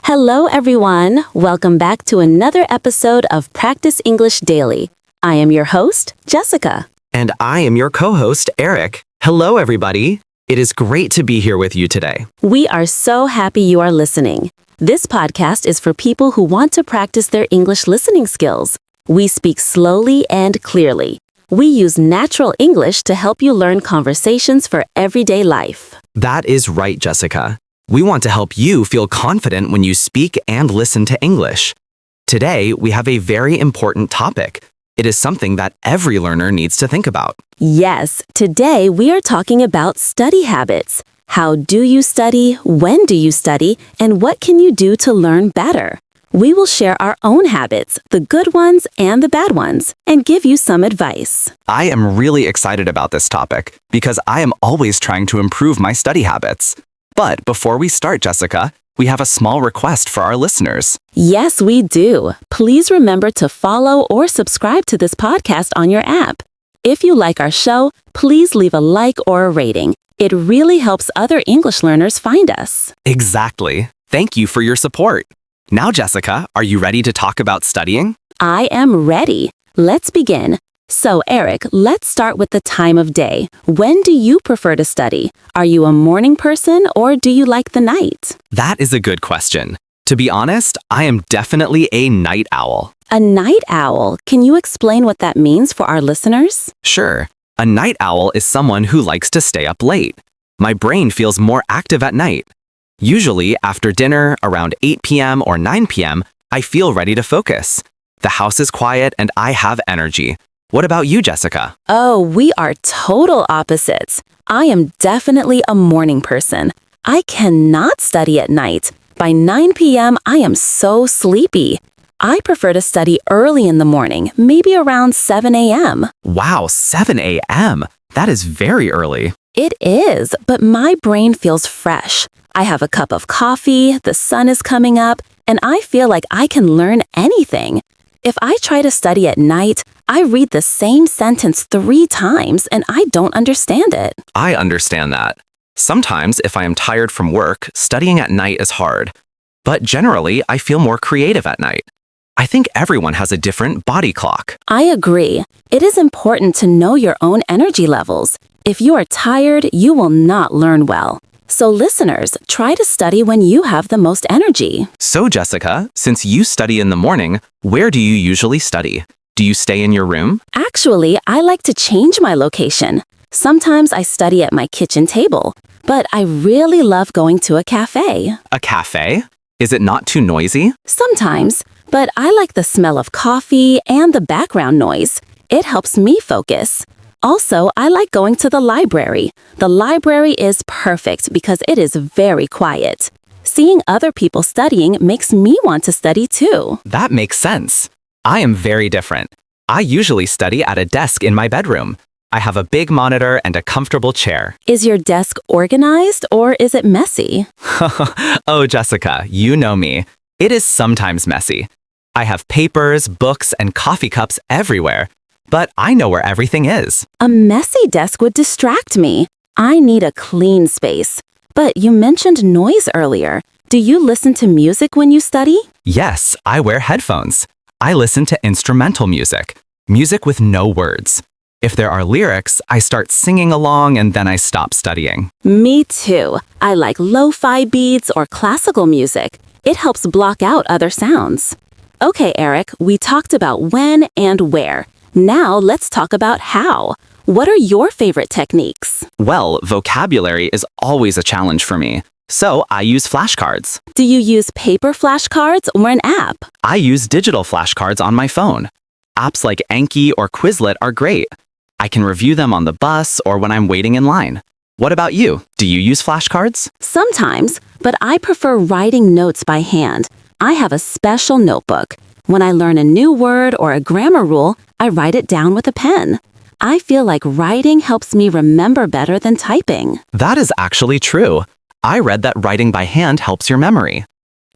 Hello, everyone. Welcome back to another episode of Practice English Daily. I am your host, Jessica. And I am your co-host, Eric. Hello, everybody. It is great to be here with you today. We are so happy you are listening. This podcast is for people who want to practice their English listening skills. We speak slowly and clearly. We use natural English to help you learn conversations for everyday life. That is right, Jessica. We want to help you feel confident when you speak and listen to English. Today, we have a very important topic. It is something that every learner needs to think about. Yes, today we are talking about study habits. How do you study? When do you study? And what can you do to learn better? We will share our own habits, the good ones and the bad ones, and give you some advice. I am really excited about this topic because I am always trying to improve my study habits. But before we start, Jessica, we have a small request for our listeners. Yes, we do. Please remember to follow or subscribe to this podcast on your app. If you like our show, please leave a like or a rating. It really helps other English learners find us. Exactly. Thank you for your support. Now, Jessica, are you ready to talk about studying? I am ready. Let's begin. So, Eric, let's start with the time of day. When do you prefer to study? Are you a morning person or do you like the night? That is a good question. To be honest, I am definitely a night owl. A night owl. Can you explain what that means for our listeners? Sure. A night owl is someone who likes to stay up late. My brain feels more active at night. Usually, after dinner, around 8 p.m. or 9 p.m., I feel ready to focus. The house is quiet and I have energy. What about you, Jessica? Oh, we are total opposites. I am definitely a morning person. I cannot study at night. By 9 p.m., I am so sleepy. I prefer to study early in the morning, maybe around 7 a.m. Wow, 7 a.m. That is very early. It is, but my brain feels fresh. I have a cup of coffee, the sun is coming up, and I feel like I can learn anything. If I try to study at night, I read the same sentence 3 times and I don't understand it. I understand that. Sometimes, if I am tired from work, studying at night is hard. But generally, I feel more creative at night. I think everyone has a different body clock. I agree. It is important to know your own energy levels. If you are tired, you will not learn well. So listeners, try to study when you have the most energy. So Jessica, since you study in the morning, where do you usually study? Do you stay in your room? Actually, I like to change my location. Sometimes I study at my kitchen table, but I really love going to a cafe. A cafe? Is it not too noisy? Sometimes, but I like the smell of coffee and the background noise. It helps me focus. Also, I like going to the library. The library is perfect because it is very quiet. Seeing other people studying makes me want to study too. That makes sense. I am very different. I usually study at a desk in my bedroom. I have a big monitor and a comfortable chair. Is your desk organized or is it messy? Oh, Jessica, you know me. It is sometimes messy. I have papers, books, and coffee cups everywhere. But I know where everything is. A messy desk would distract me. I need a clean space. But you mentioned noise earlier. Do you listen to music when you study? Yes, I wear headphones. I listen to instrumental music, music with no words. If there are lyrics, I start singing along and then I stop studying. Me too. I like lo-fi beats or classical music. It helps block out other sounds. Okay, Eric, we talked about when and where. Now let's talk about how. What are your favorite techniques? Well, vocabulary is always a challenge for me, so I use flashcards. Do you use paper flashcards or an app? I use digital flashcards on my phone. Apps like Anki or Quizlet are great. I can review them on the bus or when I'm waiting in line. What about you? Do you use flashcards? Sometimes, but I prefer writing notes by hand. I have a special notebook. When I learn a new word or a grammar rule, I write it down with a pen. I feel like writing helps me remember better than typing. That is actually true. I read that writing by hand helps your memory.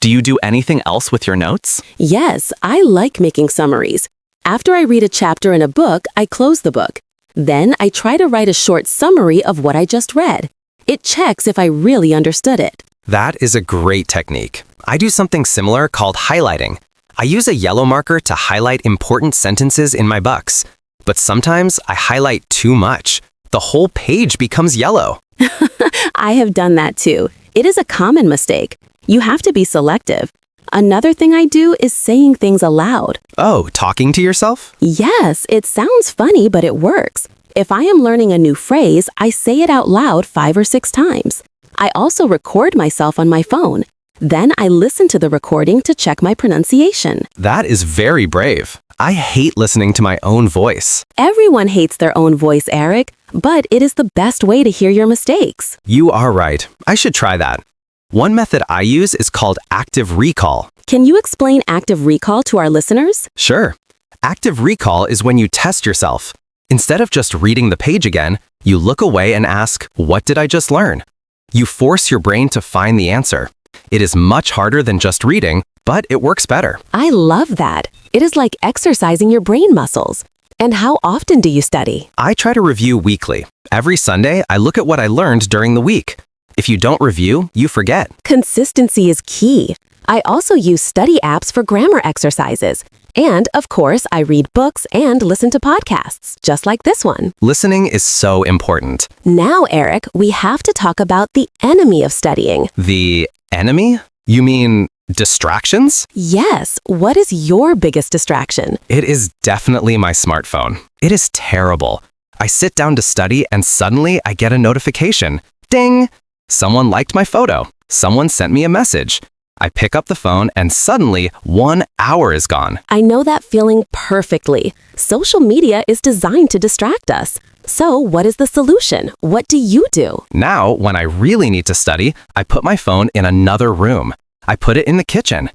Do you do anything else with your notes? Yes, I like making summaries. After I read a chapter in a book, I close the book. Then I try to write a short summary of what I just read. It checks if I really understood it. That is a great technique. I do something similar called highlighting. I use a yellow marker to highlight important sentences in my books. But sometimes I highlight too much. The whole page becomes yellow. I have done that too. It is a common mistake. You have to be selective. Another thing I do is saying things aloud. Oh, talking to yourself? Yes, it sounds funny, but it works. If I am learning a new phrase, I say it out loud 5 or 6 times. I also record myself on my phone. Then I listen to the recording to check my pronunciation. That is very brave. I hate listening to my own voice. Everyone hates their own voice, Eric, but it is the best way to hear your mistakes. You are right. I should try that. One method I use is called active recall. Can you explain active recall to our listeners? Sure. Active recall is when you test yourself. Instead of just reading the page again, you look away and ask, what did I just learn? You force your brain to find the answer. It is much harder than just reading, but it works better. I love that. It is like exercising your brain muscles. And how often do you study? I try to review weekly. Every Sunday, I look at what I learned during the week. If you don't review, you forget. Consistency is key. I also use study apps for grammar exercises. And, of course, I read books and listen to podcasts, just like this one. Listening is so important. Now, Eric, we have to talk about the enemy of studying. The enemy? You mean distractions? Yes. What is your biggest distraction? It is definitely my smartphone. It is terrible. I sit down to study and suddenly I get a notification. Ding! Someone liked my photo. Someone sent me a message. I pick up the phone and suddenly 1 hour is gone. I know that feeling perfectly. Social media is designed to distract us. So what is the solution? What do you do? Now, when I really need to study, I put my phone in another room. I put it in the kitchen.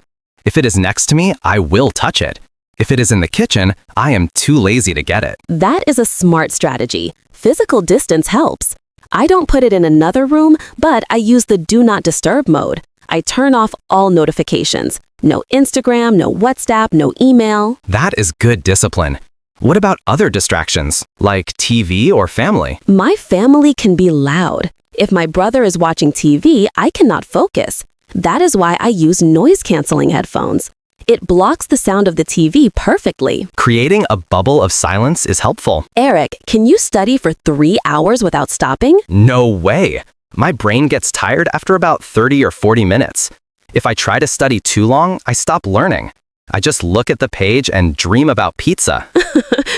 If it is next to me, I will touch it. If it is in the kitchen, I am too lazy to get it. That is a smart strategy. Physical distance helps. I don't put it in another room, but I use the do not disturb mode. I turn off all notifications. No Instagram, no WhatsApp, no email. That is good discipline. What about other distractions, like TV or family? My family can be loud. If my brother is watching TV, I cannot focus. That is why I use noise-canceling headphones. It blocks the sound of the TV perfectly. Creating a bubble of silence is helpful. Eric, can you study for 3 hours without stopping? No way! My brain gets tired after about 30 or 40 minutes. If I try to study too long, I stop learning. I just look at the page and dream about pizza.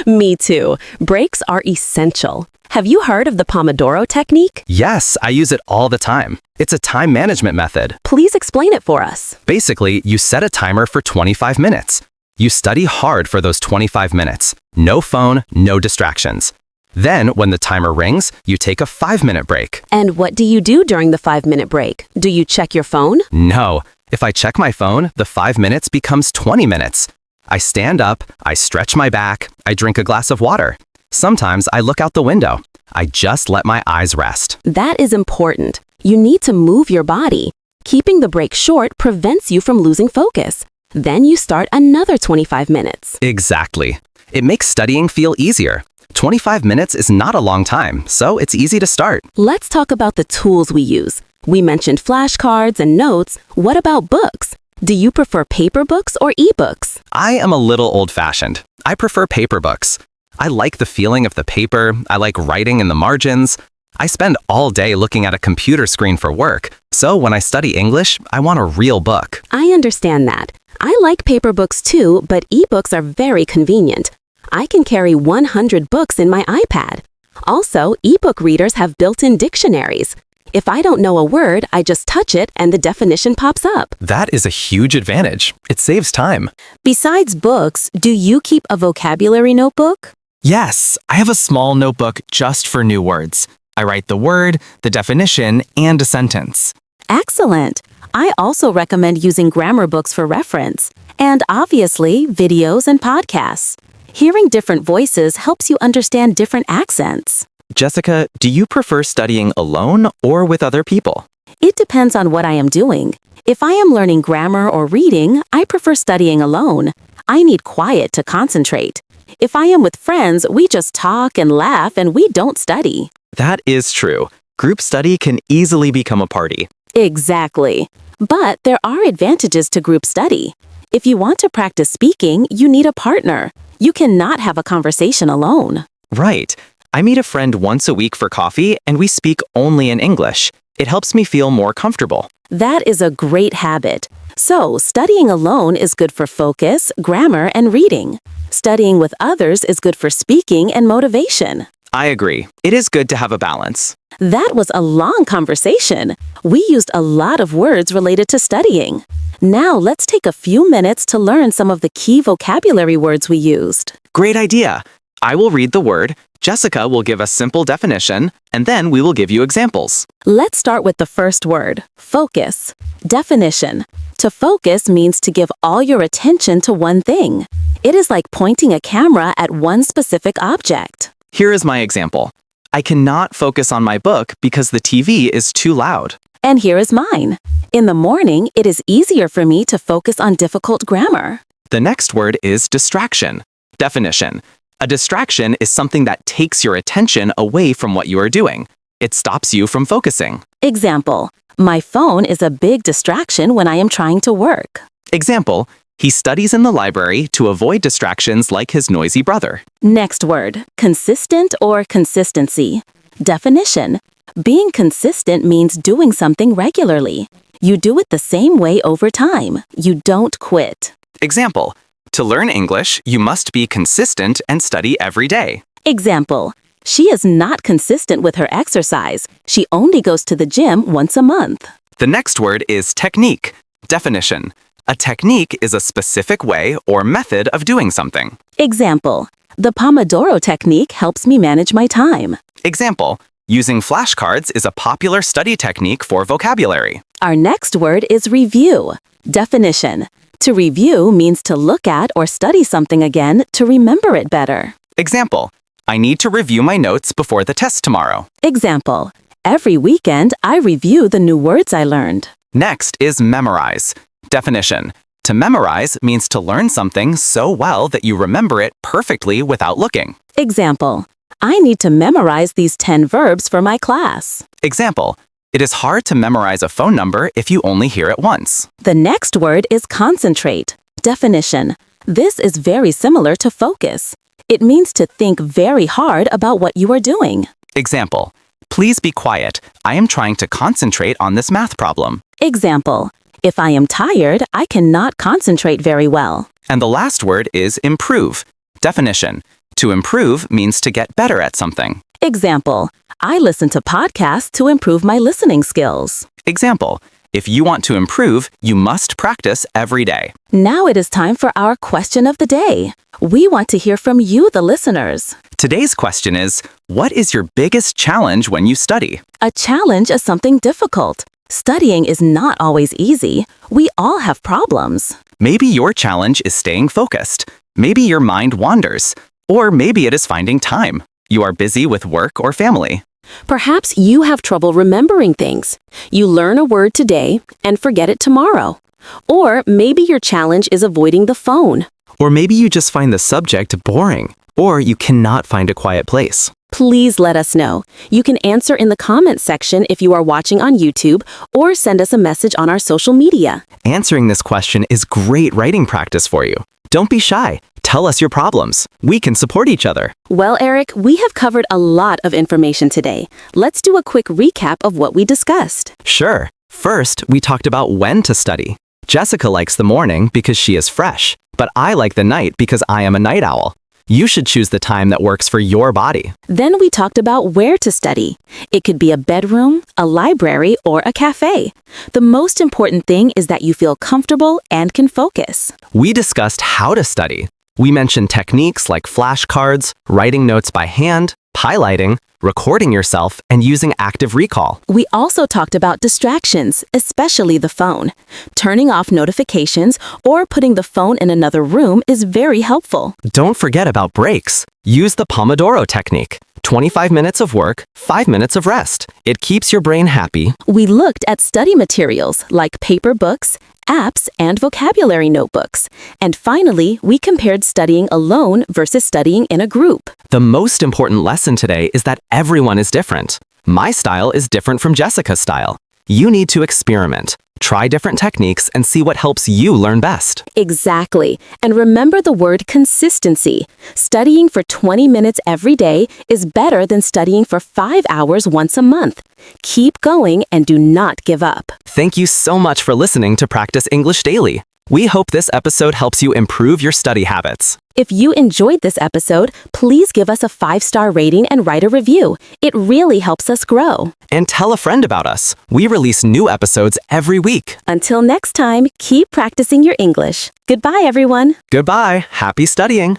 Me too. Breaks are essential. Have you heard of the Pomodoro technique? Yes, I use it all the time. It's a time management method. Please explain it for us. Basically, you set a timer for 25 minutes. You study hard for those 25 minutes. No phone, no distractions. Then, when the timer rings, you take a 5-minute break. And what do you do during the 5-minute break? Do you check your phone? No. If I check my phone, the 5 minutes becomes 20 minutes. I stand up, I stretch my back, I drink a glass of water. Sometimes I look out the window. I just let my eyes rest. That is important. You need to move your body. Keeping the break short prevents you from losing focus. Then you start another 25 minutes. Exactly. It makes studying feel easier. 25 minutes is not a long time, so it's easy to start. Let's talk about the tools we use. We mentioned flashcards and notes. What about books? Do you prefer paper books or ebooks? I am a little old-fashioned. I prefer paper books. I like the feeling of the paper. I like writing in the margins. I spend all day looking at a computer screen for work, so when I study English, I want a real book. I understand that. I like paper books too, but ebooks are very convenient. I can carry 100 books in my iPad. Also, ebook readers have built-in dictionaries. If I don't know a word, I just touch it and the definition pops up. That is a huge advantage. It saves time. Besides books, do you keep a vocabulary notebook? Yes, I have a small notebook just for new words. I write the word, the definition, and a sentence. Excellent. I also recommend using grammar books for reference. And obviously, videos and podcasts. Hearing different voices helps you understand different accents. Jessica, do you prefer studying alone or with other people? It depends on what I am doing. If I am learning grammar or reading, I prefer studying alone. I need quiet to concentrate. If I am with friends, we just talk and laugh and we don't study. That is true. Group study can easily become a party. Exactly. But there are advantages to group study. If you want to practice speaking, you need a partner. You cannot have a conversation alone. Right. I meet a friend once a week for coffee, and we speak only in English. It helps me feel more comfortable. That is a great habit. So, studying alone is good for focus, grammar, and reading. Studying with others is good for speaking and motivation. I agree. It is good to have a balance. That was a long conversation. We used a lot of words related to studying. Now let's take a few minutes to learn some of the key vocabulary words we used. Great idea. I will read the word, Jessica will give a simple definition, and then we will give you examples. Let's start with the first word, focus. Definition. To focus means to give all your attention to one thing. It is like pointing a camera at one specific object. Here is my example. I cannot focus on my book because the TV is too loud. And here is mine. In the morning, it is easier for me to focus on difficult grammar. The next word is distraction. Definition. A distraction is something that takes your attention away from what you are doing. It stops you from focusing. Example. My phone is a big distraction when I am trying to work. Example. He studies in the library to avoid distractions like his noisy brother. Next word, consistent or consistency. Definition. Being consistent means doing something regularly. You do it the same way over time. You don't quit. Example. To learn English, you must be consistent and study every day. Example. She is not consistent with her exercise. She only goes to the gym once a month. The next word is technique. Definition. A technique is a specific way or method of doing something. Example. The Pomodoro technique helps me manage my time. Example. Using flashcards is a popular study technique for vocabulary. Our next word is review. Definition. To review means to look at or study something again to remember it better. Example. I need to review my notes before the test tomorrow. Example. Every weekend, I review the new words I learned. Next is memorize. Definition. To memorize means to learn something so well that you remember it perfectly without looking. Example. I need to memorize these 10 verbs for my class. Example. It is hard to memorize a phone number if you only hear it once. The next word is concentrate. Definition. This is very similar to focus. It means to think very hard about what you are doing. Example. Please be quiet. I am trying to concentrate on this math problem. Example. If I am tired, I cannot concentrate very well. And the last word is improve. Definition. To improve means to get better at something. Example. I listen to podcasts to improve my listening skills. Example. If you want to improve, you must practice every day. Now it is time for our question of the day. We want to hear from you, the listeners. Today's question is, what is your biggest challenge when you study? A challenge is something difficult. Studying is not always easy. We all have problems. Maybe your challenge is staying focused. Maybe your mind wanders. Or maybe it is finding time. You are busy with work or family. Perhaps you have trouble remembering things. You learn a word today and forget it tomorrow. Or maybe your challenge is avoiding the phone. Or maybe you just find the subject boring. Or you cannot find a quiet place. Please let us know. You can answer in the comments section if you are watching on YouTube, or send us a message on our social media. Answering this question is great writing practice for you. Don't be shy. Tell us your problems. We can support each other. Well, Eric, we have covered a lot of information today. Let's do a quick recap of what we discussed. Sure. First, we talked about when to study. Jessica likes the morning because she is fresh, but I like the night because I am a night owl. You should choose the time that works for your body. Then we talked about where to study. It could be a bedroom, a library, or a cafe. The most important thing is that you feel comfortable and can focus. We discussed how to study. We mentioned techniques like flashcards, writing notes by hand, highlighting, recording yourself, and using active recall. We also talked about distractions, especially the phone. Turning off notifications or putting the phone in another room is very helpful. Don't forget about breaks. Use the Pomodoro technique. 25 minutes of work, 5 minutes of rest. It keeps your brain happy. We looked at study materials like paper books, apps, and vocabulary notebooks. And finally, we compared studying alone versus studying in a group. The most important lesson today is that everyone is different. My style is different from Jessica's style. You need to experiment. Try different techniques and see what helps you learn best. Exactly. And remember the word consistency. Studying for 20 minutes every day is better than studying for 5 hours once a month. Keep going and do not give up. Thank you so much for listening to Practice English Daily. We hope this episode helps you improve your study habits. If you enjoyed this episode, please give us a 5-star rating and write a review. It really helps us grow. And tell a friend about us. We release new episodes every week. Until next time, keep practicing your English. Goodbye, everyone. Goodbye. Happy studying.